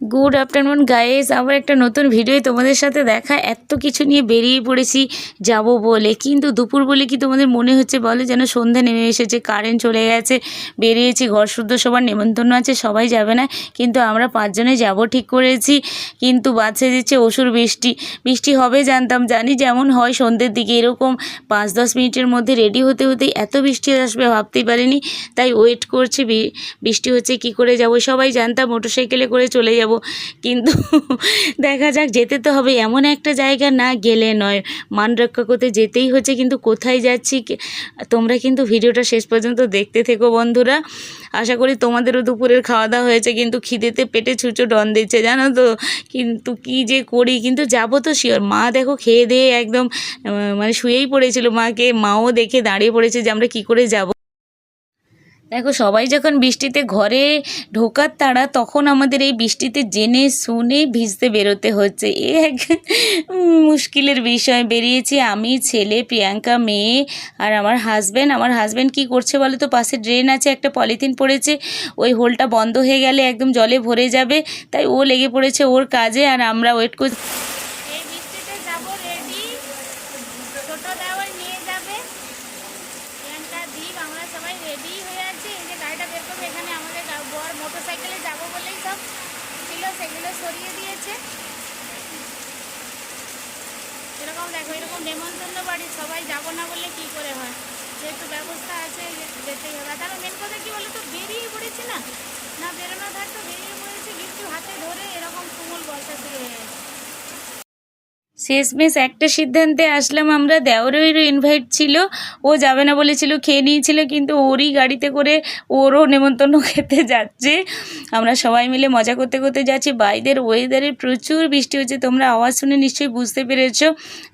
Good afternoon guys, আবার একটা নতুন ভিডিও তোমাদের সাথে দেখা। এত কিছু নিয়ে বেরিয়ে পড়েছি যাব বলে, কিন্তু দুপুর বলে কি তোমাদের মনে হচ্ছে বলে যেন সন্ধ্যা নেমে এসেছে, কারেন্ট চলে গেছে। বেরিয়েছি, ঘর শুদ্ধ সবার নেমন্তন্ন আছে, সবাই যাবে না, কিন্তু আমরা 5 জনে যাব ঠিক করেছি। কিন্তু বাচ্চা দিচ্ছে অসুর বৃষ্টি। বৃষ্টি হবে জানি যেমন হয় সন্ধ্যের দিকে, এরকম 5-10 মিনিটের মধ্যে রেডি হতে হতেই এত বৃষ্টি আসবে ভাবতেই পারিনি। তাই ওয়েট করছি, বৃষ্টি হচ্ছে কি করে যাব। সবাই জানতাম মোটরসাইকেলে করে চলে যাব, কিন্তু দেখা যাক, যেতে তো হবে। এমন একটা জায়গা না গেলে নয়, মান রক্ষা করতে যেতেই হচ্ছে। কিন্তু কোথায় যাচ্ছি তোমরা কিন্তু ভিডিওটা শেষ পর্যন্ত দেখতে থেকো বন্ধুরা। আশা করি তোমাদেরও দুপুরের খাওয়া দাওয়া হয়েছে, কিন্তু খিদেতে পেটে ছুঁচো ডন দিচ্ছে জানো তো। কিন্তু কি যে করি, কিন্তু যাবো তো শিওর। মা দেখো খেয়ে দিয়ে একদম মানে শুয়েই পড়েছিল, মাও দেখে দাঁড়িয়ে পড়েছে যে আমরা কি করে যাব। দেখো, সবাই যখন বৃষ্টিতে ঘরে ঢোকার তাড়া, তখন আমাদের এই বৃষ্টিতে জেনে শুনে ভিজতে বেরোতে হচ্ছে। এক মুশকিলের বিষয়। বেরিয়েছি আমি, ছেলে, প্রিয়াঙ্কা মেয়ে আর আমার হাজব্যান্ড কী করছে বলো তো, পাশে ড্রেন আছে, একটা পলিথিন পড়েছে, ওই হোলটা বন্ধ হয়ে গেলে একদম জলে ভরে যাবে, তাই ও লেগে পড়েছে ওর কাজে, আর আমরা ওয়েট করছি। এই বৃষ্টিতে যাবো রেডি, ছোটো দেওয়ার নিয়ে যাবে প্রিয়াঙ্কা দীপ, আমরা সবাই রেডি হয়ে আছি। এই যে গাড়িটা বের করবে, এখানে আমাদের বর মোটরসাইকেলে যাবো বলেই সব ছিল, সেগুলো সরিয়ে দিয়েছে। এরকম দেখো, এরকম নেমন্তন্ন বাড়ি, সবাই যাবো না বললে কি করে হয়, যেহেতু ব্যবস্থা আছে যেতেই হবে। তারও মেন কথা কি বলো তো, বেরিয়ে পড়েছি না, না বেরোনো থাকতো, বেরিয়ে পড়েছি, কিছু হাতে ধরে এরকম তুমুল বর্ষা শুরু হয়ে গেছে। শেষমেশ একটা সিদ্ধান্তে আসলাম আমরা। দেওরেরও ইনভাইট ছিল, ও যাবে না বলেছিল, খেয়ে নিয়েছিল, কিন্তু ওরই গাড়িতে করে ওরও নেমন্তন্ন খেতে যাচ্ছে। আমরা সবাই মিলে মজা করতে করতে যাচ্ছি। বাইরের ওয়েদারে প্রচুর বৃষ্টি হচ্ছে, তোমরা আওয়াজ শুনে নিশ্চয়ই বুঝতে পেরেছো।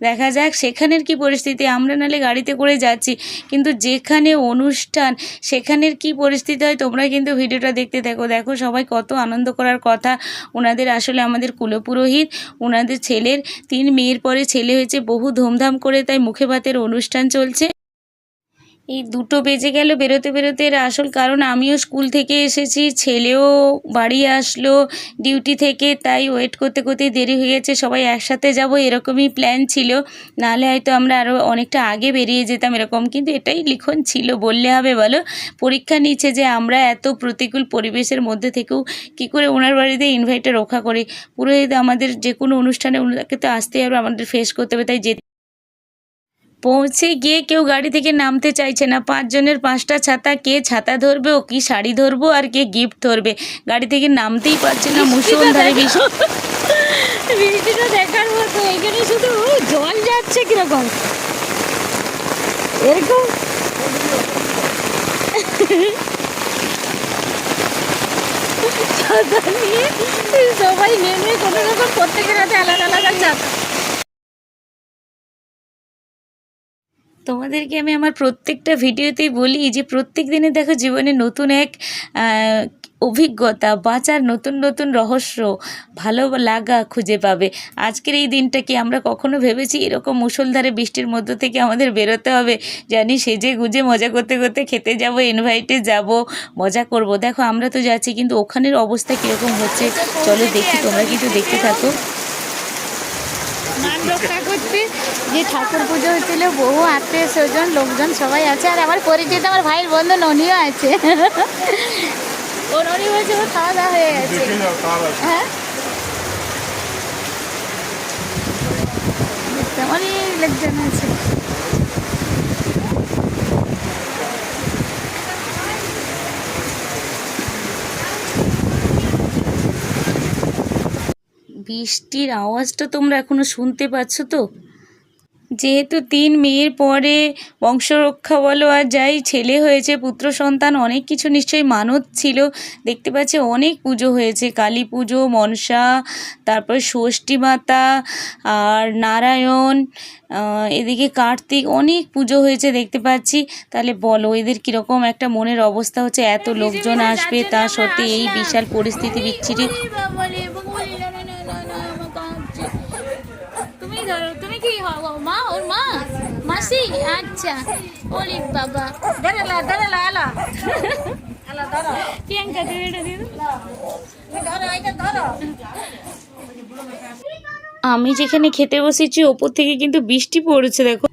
দেখা যাক সেখানের কি পরিস্থিতি। আমরা নালে গাড়িতে করে যাচ্ছি, কিন্তু যেখানে অনুষ্ঠান সেখানের কি পরিস্থিতি হয় তোমরা কিন্তু ভিডিওটা দেখতে থাকো। দেখো সবাই কত আনন্দ করার কথা। ওনাদের আসলে আমাদের কুলপুরোহিত, ওনাদের ছেলের 3 মেয়ের পরে ছেলে হয়েছে, বহু ধুমধাম করে, তাই মুখে ভাতের অনুষ্ঠান চলছে। এই 2টো বেজে গেল বেরোতে বেরোতে। এর আসল কারণ, আমিও স্কুল থেকে এসেছি, ছেলেও বাড়ি আসলো ডিউটি থেকে, তাই ওয়েট করতে করতে দেরি হয়ে গেছে। সবাই একসাথে যাব এরকমই প্ল্যান ছিল, নাহলে হয়তো আমরা আরও অনেকটা আগে বেরিয়ে যেতাম এরকম। কিন্তু এটাই লিখন ছিল বললে হবে বলো। পরীক্ষা নিচ্ছে যে আমরা এত প্রতিকূল পরিবেশের মধ্যে থেকেও কী করে ওনার বাড়িতে ইনভাইটটা রক্ষা করি। পুরোহিত আমাদের যে কোনো অনুষ্ঠানে ওনাকে তো আসতেই হবে, আমাদের ফেস করতে হবে, তাই পৌঁছে গিয়ে কেউ গাড়ি থেকে নামতে চাইছে না। 5 জনের 5টা ছাতা, কে ছাতা ধরবে, ও কি শাড়ি ধরবো, আর কে গিফট ধরবে। গাড়ি থেকে নামতেই পারছে না, মুষলধারে বৃষ্টিটা দেখার মতো। এখানে শুধু জল যাচ্ছে কিরকম, এরকম ছাতা নিয়ে সবাই নেমে কোনো রকম প্রত্যেকের হাতে আলাদা আলাদা ছাতা। তোমাদেরকে আমি আমার প্রত্যেকটা ভিডিওতেই বলি যে প্রত্যেক দিনে দেখো জীবনে নতুন এক অভিজ্ঞতা, বাঁচার নতুন নতুন রহস্য, ভালো লাগা খুঁজে পাবে। আজকের এই দিনটাকে আমরা কখনো ভেবেছি এরকম মুষলধারে বৃষ্টির মধ্য থেকে আমাদের বেরোতে হবে? জানি সেজে গুজে মজা করতে করতে খেতে যাব, ইনভাইটে যাব, মজা করব। দেখো আমরা তো যাচ্ছি, কিন্তু ওখানের অবস্থা কীরকম হচ্ছে চলো দেখি, তোমরা কিন্তু দেখতে থাকো। মান রক্ষা করতে যে ঠাকুর পুজো হচ্ছিল, বহু আত্মীয় স্বজন লোকজন সবাই আছে, আর আমার পরিচিত আমার ভাইয়ের বন্ধু ননিও আছে। ও ননি বলছে ওর খাওয়া দাওয়া হয়ে গেছে। হ্যাঁ, অনেক লোকজন আছে। বৃষ্টির আওয়াজটা তোমরা এখনো শুনতে পাচ্ছ তো? যেহেতু 3 মেয়ের পরে বংশরক্ষা বলো আর যাই, ছেলে হয়েছে, পুত্র সন্তান, অনেক কিছু নিশ্চয়ই মানত ছিল। দেখতে পাচ্ছি অনেক পুজো হয়েছে, কালী পুজো, মনসা, তারপর ষষ্ঠী মাতা আর নারায়ণ, এদিকে কার্তিক, অনেক পুজো হয়েছে দেখতে পাচ্ছি। তাহলে বলো এদের কীরকম একটা মনের অবস্থা হচ্ছে, এত লোকজন আসবে, তা সত্ত্বে এই বিশাল পরিস্থিতি বিচ্ছিরি। তুমি কি মা, ওর মা, মাসি? আচ্ছা, ওলি বাবা, দাঁড়ালা দাঁড়ালা, আলা আলা দাঁড়া, প্রিয়াঙ্কা তুমি এটা দিয়ে আমি যেখানে খেতে বসেছি ওপর থেকে কিন্তু বৃষ্টি পড়েছে দেখো।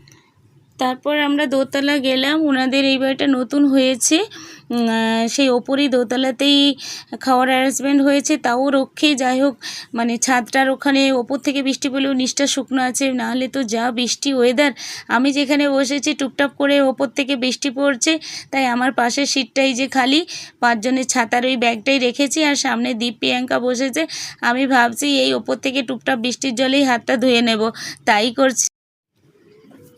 তারপর আমরা দোতলা গেলাম, ওনাদের এই বাড়িটা নতুন হয়েছে, সেই ওপরেই দোতলাতেই খাওয়ার অ্যারেঞ্জমেন্ট হয়েছে, তাও রক্ষে যাই হোক মানে ছাদটার ওখানে ওপর থেকে বৃষ্টি পড়লেও নিচটা শুকনো আছে, নাহলে তো যা বৃষ্টি ওয়েদার। আমি যেখানে বসেছি টুপটাপ করে ওপর থেকে বৃষ্টি পড়ছে, তাই আমার পাশের সিটটাই যে খালি, 5 জনের ছাতার ওই ব্যাগটাই রেখেছি, আর সামনে দীপ প্রিয়াঙ্কা বসেছে। আমি ভাবছি এই ওপর থেকে টুপটাপ বৃষ্টির জলেই হাতটা ধুয়ে নেব, তাই করছি।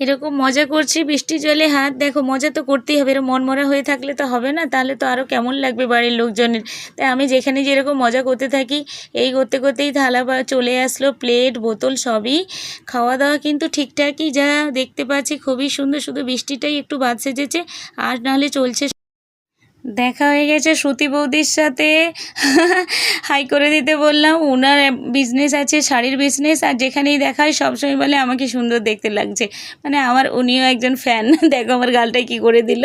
এরকম মজা করছি বৃষ্টির জলে হাত, দেখো মজা তো করতেই হবে, এরকম মনমরা হয়ে থাকলে তো হবে না, তাহলে তো আরও কেমন লাগবে বাড়ির লোকজনের। তাই আমি যেখানে যেরকম মজা করতে থাকি, এই করতে করতেই থালা চলে আসলো, প্লেট বোতল সবই। খাওয়া দাওয়া কিন্তু ঠিকঠাকই যা দেখতে পাচ্ছি, খুবই সুন্দর, শুধু বৃষ্টিটাই একটু বাদ সেজেছে, আর নাহলে চলছে। দেখা হয়ে গেছে শ্রুতি বৌদির সাথে, হাই করে দিতে বললাম। ওনার বিজনেস আছে, শাড়ির বিজনেস, আর যেখানেই দেখা হয় সবসময় বলে আমাকে সুন্দর দেখতে লাগছে, মানে আমার উনিও একজন ফ্যান। দেখো আমার গালটাই কি করে দিল।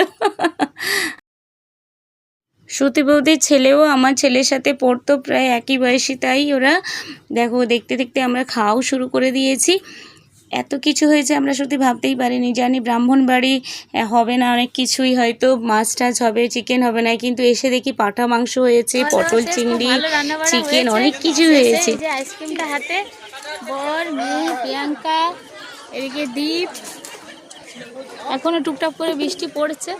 শ্রুতি বৌদির ছেলেও আমার ছেলের সাথে পড়তো, প্রায় একই বয়সী, তাই ওরা দেখো দেখতে দেখতে আমরা খাওয়াও শুরু করে দিয়েছি। এত কিছু হয়েছে আমরা সত্যি ভাবতেই পারিনি, জানি ব্রাহ্মণ বাড়ি হবে না, অনেক কিছুই হয়তো মাছ টাছ হবে, চিকেন হবে না, কিন্তু এসে দেখি পাঁঠা মাংস হয়েছে, পটল চিংড়ি, চিকেন, অনেক কিছু হয়েছে। আইসক্রিমটা হাতে, বর মেয়ে প্রিয়াঙ্কা, এদিকে দীপ, এখনো টুকটাক করে বৃষ্টি পড়ছে,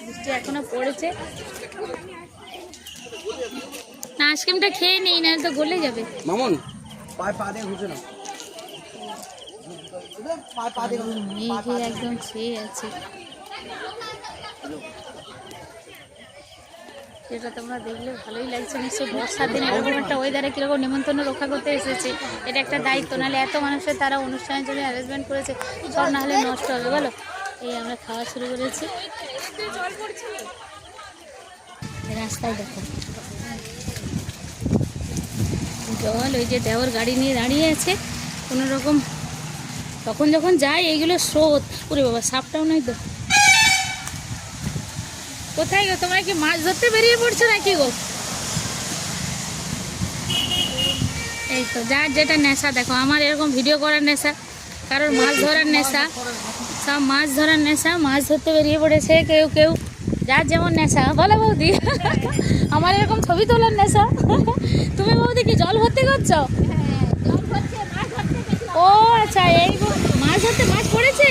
বৃষ্টি এখনো পড়েছে। না আইসক্রিমটা খেয়ে নেই, না তো গলে যাবে। মামুন মেঘে একদম ছেয়ে আছে। যেটা তোমরা দেখলে ভালোই লাগছে, নিশ্চয়ই বর্ষার দিন এরকম একটা ওয়েদারে কীরকম নিমন্ত্রণ রক্ষা করতে এসেছে, এটা একটা দায়িত্ব, নাহলে এত মানুষের তারা অনুষ্ঠানের জন্য অ্যারেঞ্জমেন্ট করেছে, সব নাহলে নষ্ট হবে বলো। এই আমরা খাওয়া শুরু করেছি, রাস্তায় দেখো জল, ওই যে দেওয়ার গাড়ি নিয়ে দাঁড়িয়ে আছে কোনো রকম, তখন যখন যায় এইগুলো স্রোত। ওরে বাবা, সাপটাও নয় তো। কোথায় গো, তোমরা কি মাছ ধরতে বেরিয়ে পড়ছো নাকি গো? এই তো যার যেটা নেশা, দেখো আমার এরকম ভিডিও করার নেশা, কারোর মাছ ধরার নেশা, সব মাছ ধরার নেশা, মাছ ধরতে বেরিয়ে পড়েছে কেউ কেউ, যার যেমন নেশা। বলো বৌদি, আমার এরকম ছবি তোলার নেশা। তুমি বৌদি কি জল ভর্তি করছো? ও আচ্ছা, এই মাছ ধরতে, মাছ পড়েছে।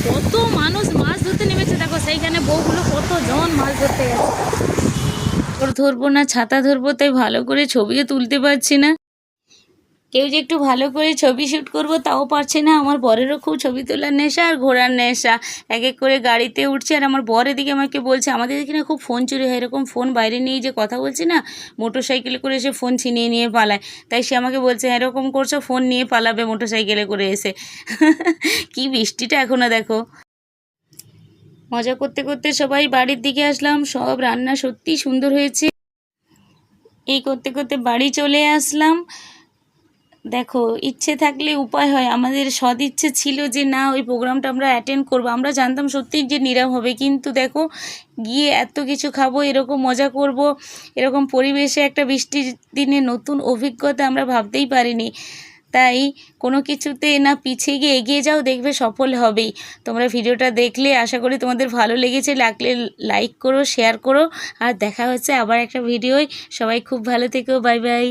কত মানুষ মাছ ধরতে নেমেছে দেখো, সেইখানে বউগুলো কতজন মাছ ধরতে গেছে। ধরবো না ছাতা ধরবো, তাই ভালো করে ছবিও তুলতে পারছি না। কেউ যে একটু ভালো করে ছবি শ্যুট করবো তাও পারছে না। আমার বরেরও খুব ছবি তোলার নেশা আর ঘোরার নেশা, এক এক করে গাড়িতে উঠছে, আর আমার বর এদিকে আমাকে বলছে আমাদের এখানে খুব ফোন চুরি হয়, এরকম ফোন বাইরে নিয়ে যে কথা বলছি না, মোটর সাইকেলে করে এসে ফোন ছিনিয়ে নিয়ে পালায়, তাই সে আমাকে বলছে এরকম করছো, ফোন নিয়ে পালাবে মোটর সাইকেলে করে এসে। কি বৃষ্টিটা এখনও দেখো। মজা করতে করতে সবাই বাড়ির দিকে আসলাম, সব রান্না সত্যি সুন্দর হয়েছে। এই করতে করতে বাড়ি চলে আসলাম। দেখো ইচ্ছে থাকলে উপায় হয়, আমাদের সদ ইচ্ছে ছিল যে না ওই প্রোগ্রামটা আমরা অ্যাটেন্ড করবো, আমরা জানতাম সত্যিই যে নিরাম হবে, কিন্তু দেখো গিয়ে এত কিছু খাবো, এরকম মজা করব, এরকম পরিবেশে একটা বৃষ্টির দিনে নতুন অভিজ্ঞতা আমরা ভাবতেই পারিনি। তাই কোনো কিছুতে না পিছিয়ে গিয়ে এগিয়ে যাও, দেখবে সফল হবেই। তোমরা ভিডিওটা দেখলে আশা করি তোমাদের ভালো লেগেছে, লাগলে লাইক করো, শেয়ার করো, আর দেখা হচ্ছে আবার একটা ভিডিওয়। সবাই খুব ভালো থেকো, বাই বাই।